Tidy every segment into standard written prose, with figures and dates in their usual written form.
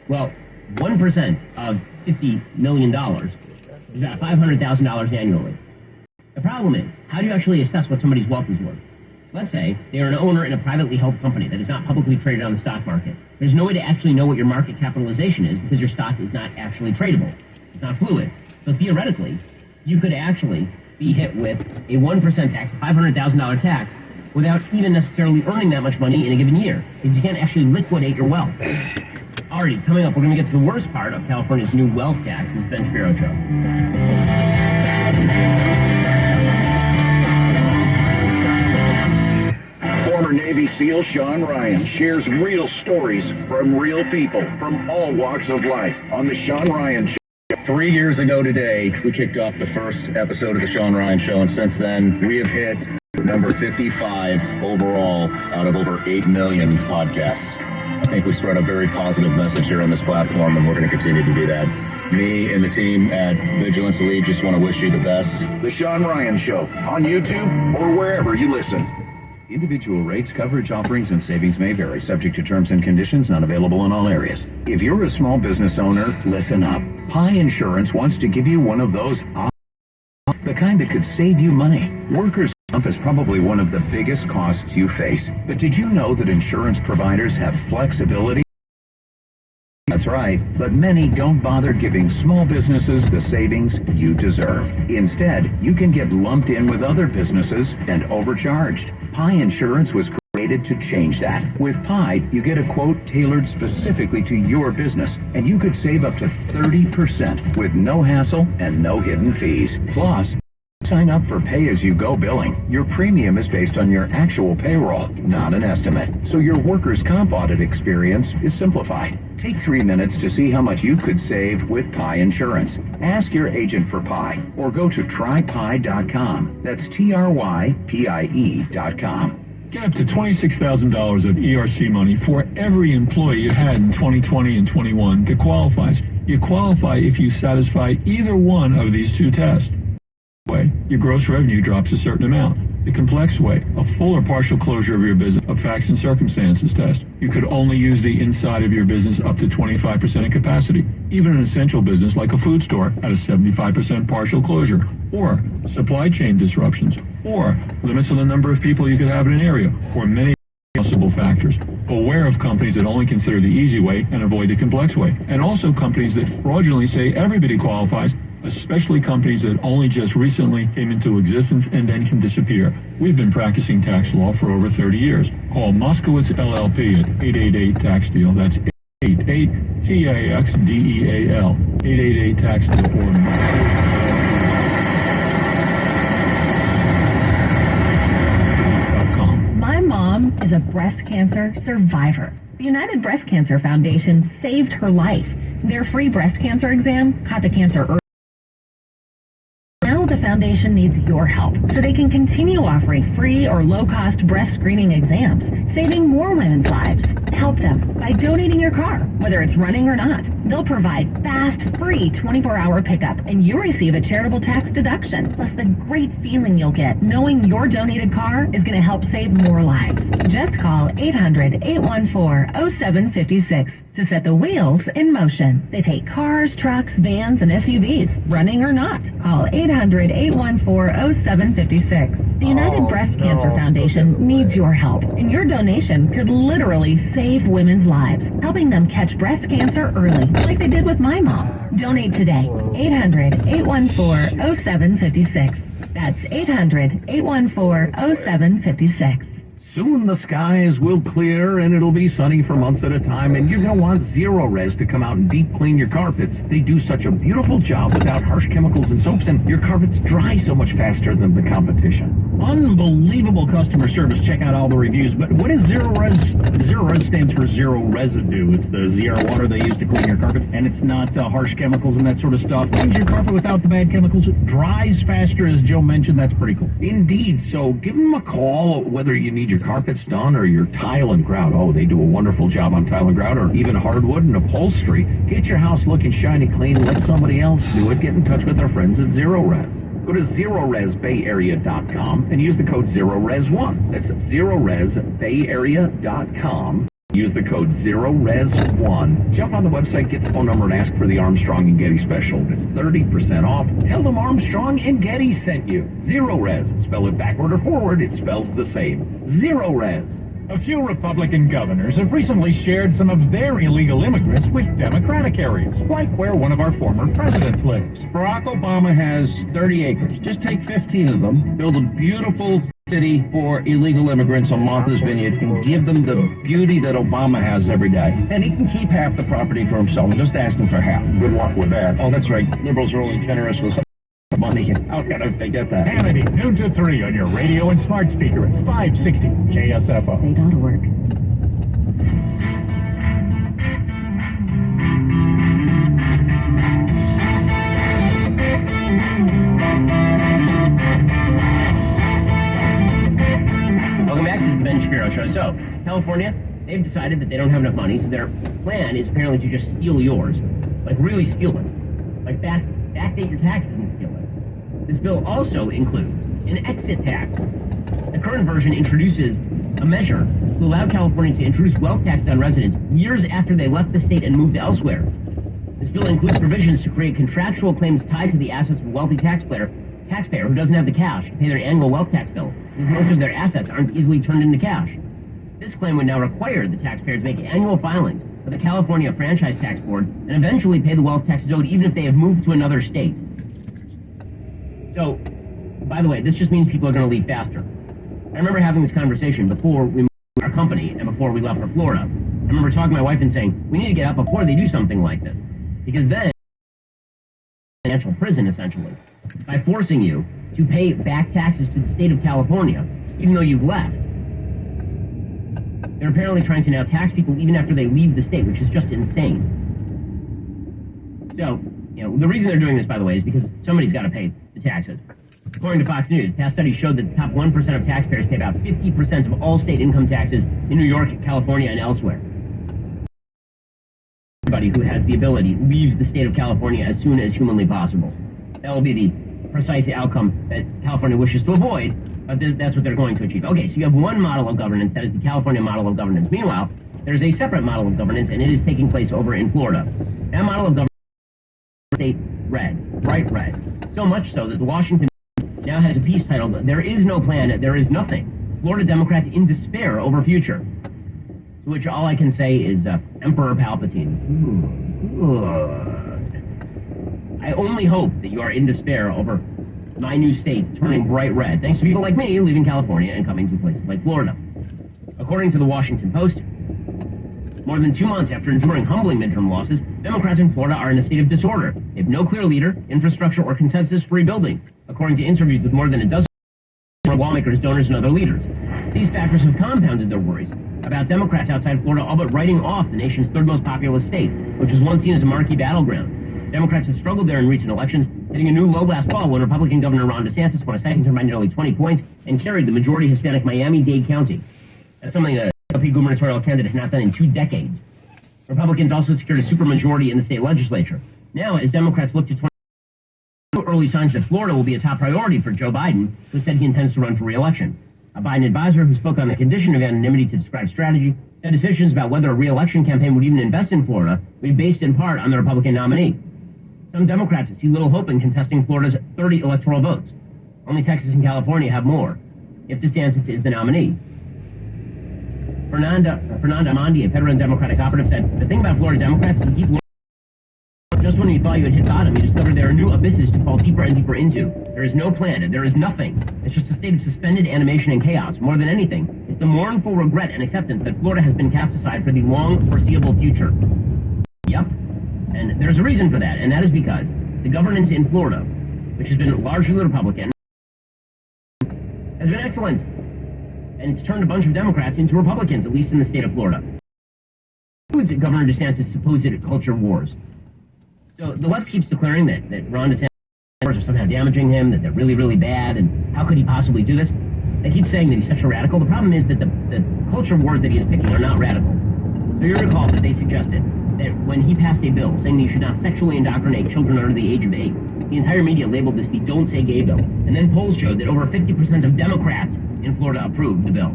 Well, 1% of $50 million is about $500,000 annually. The problem is, how do you actually assess what somebody's wealth is worth? Let's say they are an owner in a privately held company that is not publicly traded on the stock market. There's no way to actually know what your market capitalization is because your stock is not actually tradable. It's not fluid. So theoretically, you could actually be hit with a 1% tax, $500,000 tax, without even necessarily earning that much money in a given year, because you can't actually liquidate your wealth. Alrighty, coming up, we're going to get to the worst part of California's new wealth tax. This is Ben Shapiro Show. Former Navy SEAL Sean Ryan shares real stories from real people from all walks of life on The Sean Ryan Show. 3 years ago today, we kicked off the first episode of The Sean Ryan Show, and since then, we have hit number 55 overall out of over 8 million podcasts. I think we spread a very positive message here on this platform, and we're going to continue to do that. Me and the team at Vigilance Elite just want to wish you the best. The Sean Ryan Show on YouTube or wherever you listen. Individual rates, coverage offerings, and savings may vary, subject to terms and conditions, not available in all areas. If you're a small business owner, listen up. Pi Insurance wants to give you one of those the kind that could save you money. Workers' comp is probably one of the biggest costs you face. But did you know that insurance providers have flexibility? That's right, but many don't bother giving small businesses the savings you deserve. Instead, you can get lumped in with other businesses and overcharged. Pi Insurance was created to change that. With Pi, you get a quote tailored specifically to your business, and you could save up to 30% with no hassle and no hidden fees. Plus, sign up for pay-as-you-go billing. Your premium is based on your actual payroll, not an estimate. So your workers' comp audit experience is simplified. Take 3 minutes to see how much you could save with Pi Insurance. Ask your agent for Pi or go to trypi.com. That's TRYPIE.com. Get up to $26,000 of ERC money for every employee you had in 2020 and 21 that qualifies. You qualify if you satisfy either one of these two tests. Way, your gross revenue drops a certain amount. The complex way, a full or partial closure of your business, a facts and circumstances test. You could only use the inside of your business up to 25% of capacity. Even an essential business like a food store at a 75% partial closure. Or supply chain disruptions. Or limits on the number of people you could have in an area. Or many possible factors. Beware of companies that only consider the easy way and avoid the complex way. And also companies that fraudulently say everybody qualifies, especially companies that only just recently came into existence and then can disappear. We've been practicing tax law for over 30 years. Call Moskowitz LLP at 888-TAX-DEAL. That's 888-TAX-DEAL. 888-TAX-DEAL or My mom is a breast cancer survivor. The United Breast Cancer Foundation saved her life. Their free breast cancer exam caught the cancer early. Now the foundation needs your help so they can continue offering free or low-cost breast screening exams, saving more women's lives. Help them by donating your car, whether it's running or not. They'll provide fast, free 24-hour pickup, and you receive a charitable tax deduction, plus the great feeling you'll get knowing your donated car is going to help save more lives. Just call 800-814-0756 to set the wheels in motion. They take cars, trucks, vans, and SUVs, running or not. Call 800-814-0756. The United Breast Cancer Foundation needs your help, and your donation could literally save women's lives, helping them catch breast cancer early, like they did with my mom. Donate today. 800-814-0756. That's 800-814-0756. Soon the skies will clear and it'll be sunny for months at a time, and you're going to want Zero Res to come out and deep clean your carpets. They do such a beautiful job without harsh chemicals and soaps, and your carpets dry so much faster than the competition. Unbelievable customer service. Check out all the reviews. But what is Zero Res? Zero Res stands for zero residue. It's the zero water they use to clean your carpet, and it's not harsh chemicals and that sort of stuff. Cleans your carpet without the bad chemicals. It dries faster, as Joe mentioned. That's pretty cool. Indeed. So give them a call, whether you need your carpets done or your tile and grout. Oh, they do a wonderful job on tile and grout, or even hardwood and upholstery. Get your house looking shiny clean. Let somebody else do it. Get in touch with our friends at Zero Res. Go to ZeroResBayArea.com and use the code ZeroRes1. That's ZeroResBayArea.com. Use the code ZeroRes1. Jump on the website, get the phone number, and ask for the Armstrong and Getty special. It's 30% off. Tell them Armstrong and Getty sent you. ZeroRes. Spell it backward or forward, it spells the same. ZeroRes. A few Republican governors have recently shared some of their illegal immigrants with Democratic areas, like where one of our former presidents lives. Barack Obama has 30 acres. Just take 15 of them, build a beautiful city for illegal immigrants on Martha's Vineyard, and give them the beauty that Obama has every day. And he can keep half the property for himself. Just ask him for half. Good luck with that. Oh, that's right. Liberals are only generous with money. How can I forget that? Hannity, noon to 3 on your radio and smart speaker at 560 KSFO. They go to work. Welcome back to the Ben Shapiro Show. So, California, they've decided that they don't have enough money, so their plan is apparently to just steal yours. Like, really steal it. Like, backdate your taxes and steal it. This bill also includes an exit tax. The current version introduces a measure to allow California to introduce wealth taxes on residents years after they left the state and moved elsewhere. This bill includes provisions to create contractual claims tied to the assets of a wealthy taxpayer who doesn't have the cash to pay their annual wealth tax bill, because most of their assets aren't easily turned into cash. This claim would now require the taxpayer to make annual filings with the California Franchise Tax Board and eventually pay the wealth taxes owed even if they have moved to another state. So, by the way, this just means people are going to leave faster. I remember having this conversation before we moved to our company and before we left for Florida. I remember talking to my wife and saying, we need to get out before they do something like this. Because then, financial prison, essentially, by forcing you to pay back taxes to the state of California, even though you've left. They're apparently trying to now tax people even after they leave the state, which is just insane. So, the reason they're doing this, by the way, is because somebody's got to pay the taxes. According to Fox News, past studies showed that the top 1% of taxpayers pay about 50% of all state income taxes in New York, California, and elsewhere. Everybody who has the ability leaves the state of California as soon as humanly possible. That will be the precise outcome that California wishes to avoid, but that's what they're going to achieve. Okay, so you have one model of governance, that is the California model of governance. Meanwhile, there's a separate model of governance, and it is taking place over in Florida. That model of governance is state red, bright red. So much so that the Washington now has a piece titled, "There is no plan, there is nothing. Florida Democrats in despair over future." To which all I can say is, Emperor Palpatine. I only hope that you are in despair over my new state turning bright red, thanks to people like me leaving California and coming to places like Florida. According to the Washington Post, more than 2 months after enduring humbling midterm losses, Democrats in Florida are in a state of disorder. They have no clear leader, infrastructure, or consensus for rebuilding, according to interviews with more than a dozen lawmakers, donors, and other leaders. These factors have compounded their worries about Democrats outside Florida all but writing off the nation's third most populous state, which was once seen as a marquee battleground. Democrats have struggled there in recent elections, hitting a new low last fall when Republican Governor Ron DeSantis won a second term by nearly 20 points and carried the majority Hispanic Miami-Dade County. That's something that a gubernatorial candidate has not done in 2 decades. Republicans also secured a supermajority in the state legislature. Now, as Democrats look to early signs that Florida will be a top priority for Joe Biden, who said he intends to run for re-election. A Biden advisor who spoke on the condition of anonymity to describe strategy said decisions about whether a re-election campaign would even invest in Florida would be based in part on the Republican nominee. Some Democrats see little hope in contesting Florida's 30 electoral votes. Only Texas and California have more, if DeSantis is the nominee. Fernanda Amandi, a veteran Democratic operative, said, "The thing about Florida Democrats is they keep just when you thought you had hit bottom, you discovered there are new abysses to fall deeper and deeper into. There is no plan, and there is nothing. It's just a state of suspended animation and chaos. More than anything, it's the mournful regret and acceptance that Florida has been cast aside for the long foreseeable future." Yep. And there's a reason for that, and that is because the governance in Florida, which has been largely Republican, has been excellent. And it's turned a bunch of Democrats into Republicans, at least in the state of Florida. It includes Governor DeSantis' supposed culture wars. So the left keeps declaring that Ron DeSantis are somehow damaging him, that they're really, really bad, and how could he possibly do this? They keep saying that he's such a radical. The problem is that the culture wars that he is picking are not radical. So you recall that they suggested that when he passed a bill saying that you should not sexually indoctrinate children under the age of 8, the entire media labeled this the Don't Say Gay bill. And then polls showed that over 50% of Democrats in Florida approved the bill.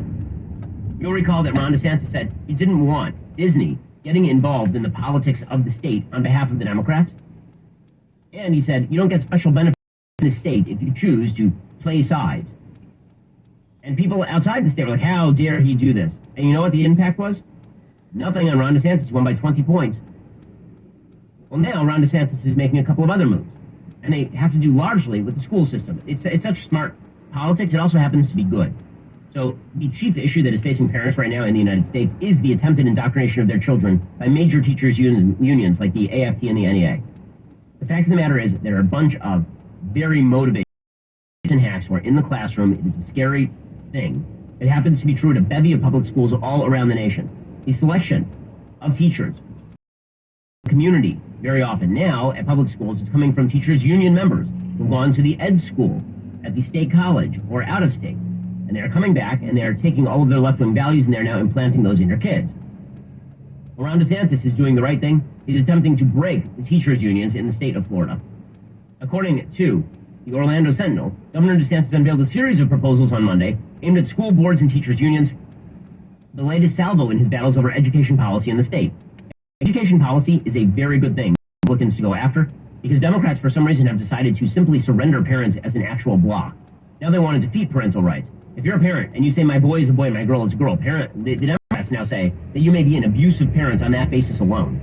You'll recall that Ron DeSantis said he didn't want Disney getting involved in the politics of the state on behalf of the Democrats. And he said you don't get special benefits in the state if you choose to play sides. And people outside the state were like, how dare he do this? And you know what the impact was? Nothing on Ron DeSantis. He won by 20 points. Well, now Ron DeSantis is making a couple of other moves. And they have to do largely with the school system. It's such smart politics. It also happens to be good. So the chief issue that is facing parents right now in the United States is the attempted indoctrination of their children by major teachers' unions like the AFT and the NEA. The fact of the matter is there are a bunch of very motivated hacks who are in the classroom. It is a scary thing. It happens to be true at a bevy of public schools all around the nation. The selection of teachers, community, very often now at public schools is coming from teachers' union members who've gone to the ed school at the state college or out of state. And they're coming back and they're taking all of their left-wing values and they're now implanting those in their kids. Well, Ron DeSantis is doing the right thing. He's attempting to break the teachers' unions in the state of Florida. According to the Orlando Sentinel, Governor DeSantis unveiled a series of proposals on Monday aimed at school boards and teachers' unions, the latest salvo in his battles over education policy in the state. Education policy is a very good thing for Republicans to go after because Democrats, for some reason, have decided to simply surrender parents as an actual block. Now they want to defeat parental rights. If you're a parent and you say my boy is a boy, my girl is a girl, the Democrats now say that you may be an abusive parent on that basis alone.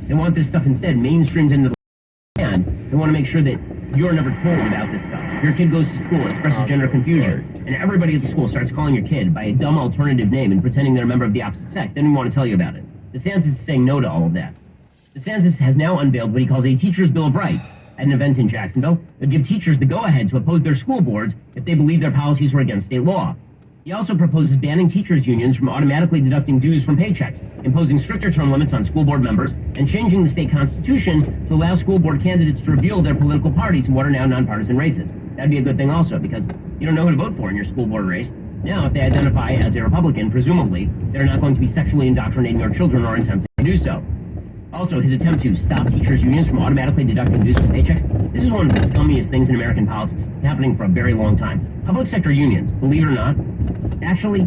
They want this stuff instead mainstreamed into the land. They want to make sure that you're never told about this stuff. If your kid goes to school, expresses gender confusion, and everybody at the school starts calling your kid by a dumb alternative name and pretending they're a member of the opposite sex, then we want to tell you about it. DeSantis is saying no to all of that. DeSantis has now unveiled what he calls a teacher's Bill of Rights at an event in Jacksonville that give teachers the go-ahead to oppose their school boards if they believe their policies were against state law. He also proposes banning teachers' unions from automatically deducting dues from paychecks, imposing stricter term limits on school board members, and changing the state constitution to allow school board candidates to reveal their political parties in what are now nonpartisan races. That'd be a good thing also, because you don't know who to vote for in your school board race. Now, if they identify as a Republican, presumably, they're not going to be sexually indoctrinating your children or attempting to do so. Also, his attempt to stop teachers' unions from automatically deducting dues from paychecks, this is one of the scummiest things in American politics. It's happening for a very long time. Public sector unions, believe it or not, actually,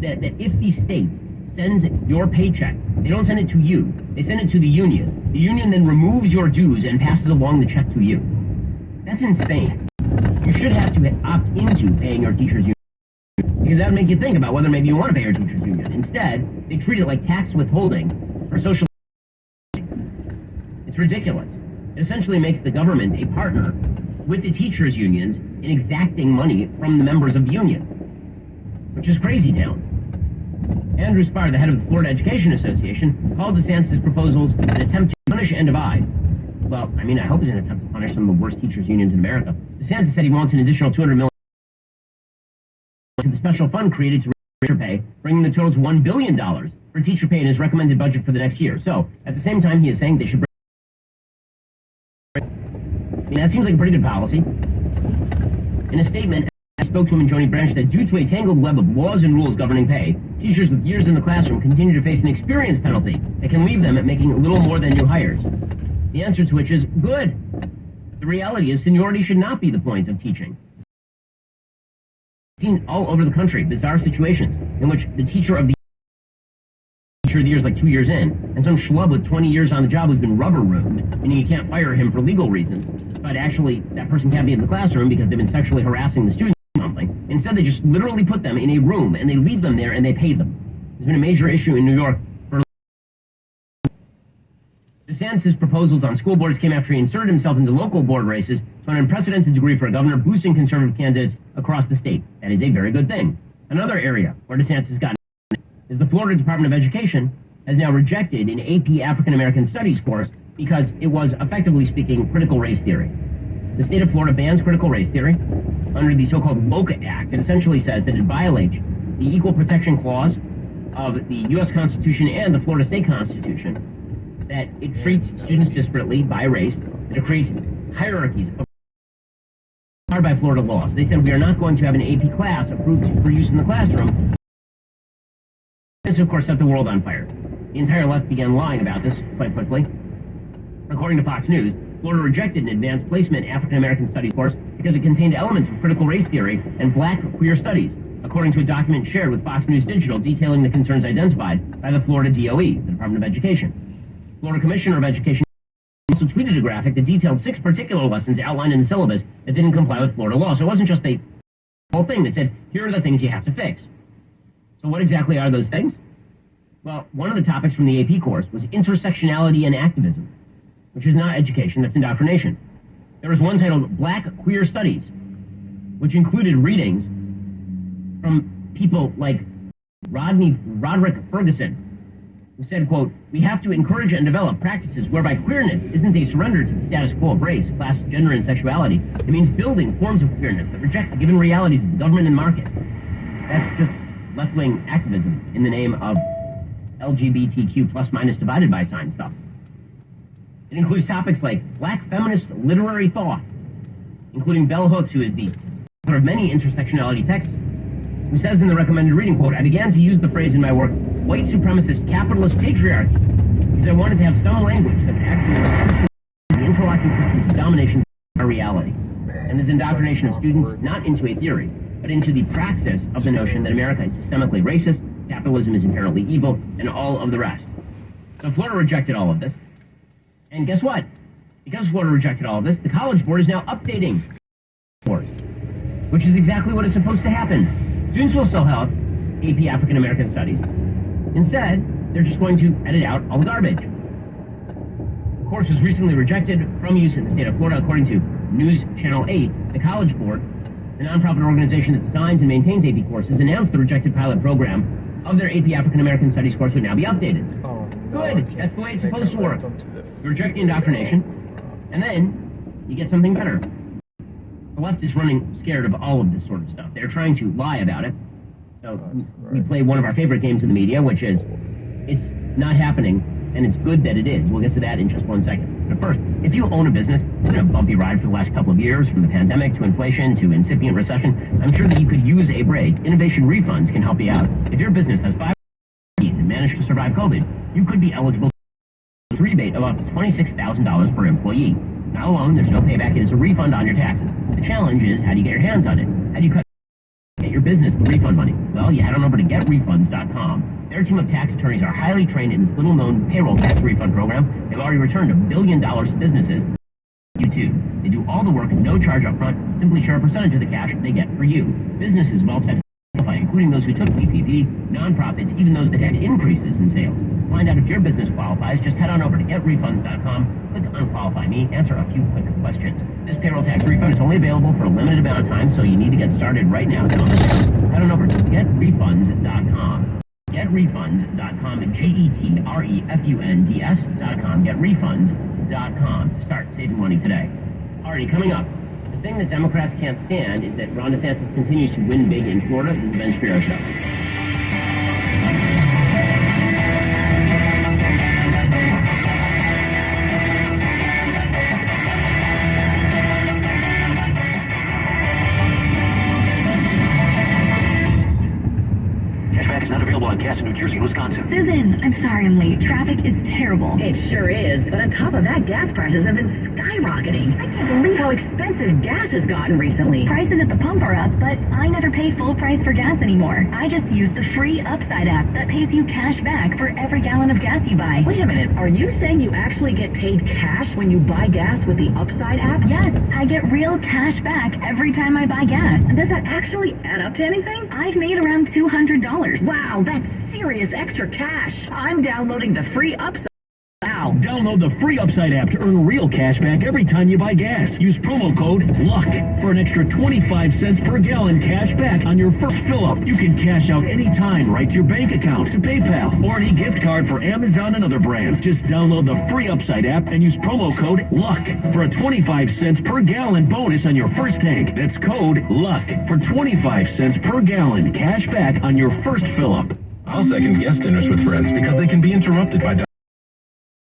that if the state sends your paycheck, they don't send it to you, they send it to the union. The union then removes your dues and passes along the check to you. That's insane. You should have to opt into paying your teachers' union, because that would make you think about whether maybe you want to pay your teachers' union. Instead, they treat it like tax withholding for social. It's ridiculous. It essentially makes the government a partner with the teachers' unions in exacting money from the members of the union, which is crazy town. Andrew Spar, the head of the Florida Education Association, called DeSantis' proposals an attempt to punish and divide. Well, I mean, I hope it's an attempt to punish some of the worst teachers' unions in America. DeSantis said he wants an additional $200 million to the special fund created to raise teacher pay, bringing the total to $1 billion for teacher pay in his recommended budget for the next year. So, at the same time, he is saying they should bring. I mean, that seems like a pretty good policy. In a statement, I spoke to him in Joni Branch that due to a tangled web of laws and rules governing pay, teachers with years in the classroom continue to face an experience penalty that can leave them at making little more than new hires. The answer to which is good. The reality is seniority should not be the point of teaching. I've seen all over the country bizarre situations in which the teacher of the year's like 2 years in, and some schlub with 20 years on the job who's been rubber-roomed, meaning you can't fire him for legal reasons, but actually that person can't be in the classroom because they've been sexually harassing the students or something. Instead, they just literally put them in a room, and they leave them there, and they pay them. There's been a major issue in New York for DeSantis' proposals on school boards came after he inserted himself into local board races to an unprecedented degree for a governor, boosting conservative candidates across the state. That is a very good thing. Another area where DeSantis got is the Florida Department of Education has now rejected an AP African American Studies course because it was, effectively speaking, critical race theory. The state of Florida bans critical race theory under the so-called LOCA Act. It essentially says that it violates the Equal Protection Clause of the U.S. Constitution and the Florida State Constitution, that it treats students disparately by race, that it creates hierarchies required by Florida law. So they said we are not going to have an AP class approved for use in the classroom. This, of course, set the world on fire. The entire left began lying about this quite quickly. According to Fox News, Florida rejected an advanced placement African American studies course because it contained elements of critical race theory and black queer studies. according to a document shared with Fox News Digital detailing the concerns identified by the Florida DOE, the Department of Education. Florida Commissioner of Education also tweeted a graphic that detailed 6 particular lessons outlined in the syllabus that didn't comply with Florida law. So it wasn't just a whole thing that said, here are the things you have to fix. So what exactly are those things? Well, one of the topics from the AP course was intersectionality and activism, which is not education, that's indoctrination. There was one titled Black Queer Studies, which included readings from people like Roderick Ferguson, who said, quote, "We have to encourage and develop practices whereby queerness isn't a surrender to the status quo of race, class, gender, and sexuality. It means building forms of queerness that reject the given realities of the government and market." That's just left-wing activism in the name of LGBTQ plus minus divided by sign stuff. It includes topics like black feminist literary thought, including Bell Hooks, who is the author of many intersectionality texts, who says in the recommended reading, quote, "I began to use the phrase in my work, white supremacist capitalist patriarchy, because I wanted to have some language that actually reflects the interlocking systems of domination of our reality, and this indoctrination of students not into a theory, but into the praxis of the notion that America is systemically racist, capitalism is inherently evil, and all of the rest." So Florida rejected all of this. And guess what? Because Florida rejected all of this, the College Board is now updating the course, which is exactly what is supposed to happen. Students will still have AP African American Studies. Instead, they're just going to edit out all the garbage. The course was recently rejected from use in the state of Florida, according to News Channel 8. The College Board, the nonprofit organization that designs and maintains AP courses, announced the rejected pilot program of their AP African American Studies course would now be updated. Oh, no, Good. That's the way it's supposed to work. You reject the indoctrination, and then you get something better. The left is running scared of all of this sort of stuff. They're trying to lie about it. So we play one of our favorite games in the media, which is, it's not happening, and it's good that it is. We'll get to that in just one second. But first, if you own a business, it's been a bumpy ride for the last couple of years, from the pandemic to inflation to incipient recession. I'm sure that you could use a break. Innovation refunds can help you out. If your business has 5 employees and managed to survive COVID, you could be eligible for a rebate of up to $26,000 per employee. Not alone, there's no payback. It is a refund on your taxes. The challenge is, how do you get your hands on it? How do you get your business the refund money? Well, you head on over to getrefunds.com. Their team of tax attorneys are highly trained in this little-known payroll tax refund program. They've already returned $1 billion to businesses. You too. They do all the work at no charge up front. Simply share a percentage of the cash they get for you. Businesses well tested, including those who took PPP, nonprofits, even those that had increases in sales. Find out if your business qualifies. Just head on over to getrefunds.com, click on Qualify Me, answer a few quick questions. This payroll tax refund is only available for a limited amount of time, so you need to get started right now. Don't miss out. Head on over to getrefunds.com. Getrefunds.com, GETREFUNDS.com, getrefunds.com to start saving money today. Alrighty, coming up, the thing that Democrats can't stand is that Ron DeSantis continues to win big in Florida. This is the Ben Shapiro Show. In New Jersey, Wisconsin. Susan, I'm sorry I'm late. Traffic is terrible. It sure is, but on top of that, gas prices have been skyrocketing. I can't believe how expensive gas has gotten recently. Prices at the pump are up, but I never pay full price for gas anymore. I just use the free Upside app that pays you cash back for every gallon of gas you buy. Wait a minute, are you saying you actually get paid cash when you buy gas with the Upside app? Yes, I get real cash back every time I buy gas. Does that actually add up to anything? I've made around $200. Wow, that's serious extra cash. I'm downloading the free Upside now. Download the free Upside app to earn real cash back every time you buy gas. Use promo code LUCK for an extra 25 cents per gallon cash back on your first fill-up. You can cash out anytime right to your bank account, to PayPal, or any gift card for Amazon and other brands. Just download the free Upside app and use promo code LUCK for a 25 cents per gallon bonus on your first tank. That's code LUCK for 25 cents per gallon cash back on your first fill-up. I'll second guest dinners with friends because they can be interrupted by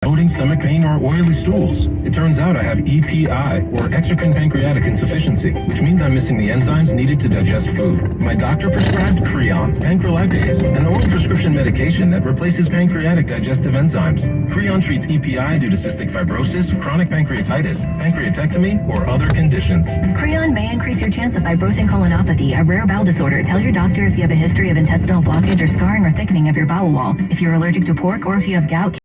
downloading stomach pain. pain, or oily stools. It turns out I have EPI, or exocrine pancreatic insufficiency, which means I'm missing the enzymes needed to digest food. My doctor prescribed Creon, pancrelipase, an oral prescription medication that replaces pancreatic digestive enzymes. Creon treats EPI due to cystic fibrosis, chronic pancreatitis, pancreatectomy, or other conditions. Creon may increase your chance of fibrosing colonopathy, a rare bowel disorder. Tell your doctor if you have a history of intestinal blockage or scarring or thickening of your bowel wall. If you're allergic to pork or if you have gout,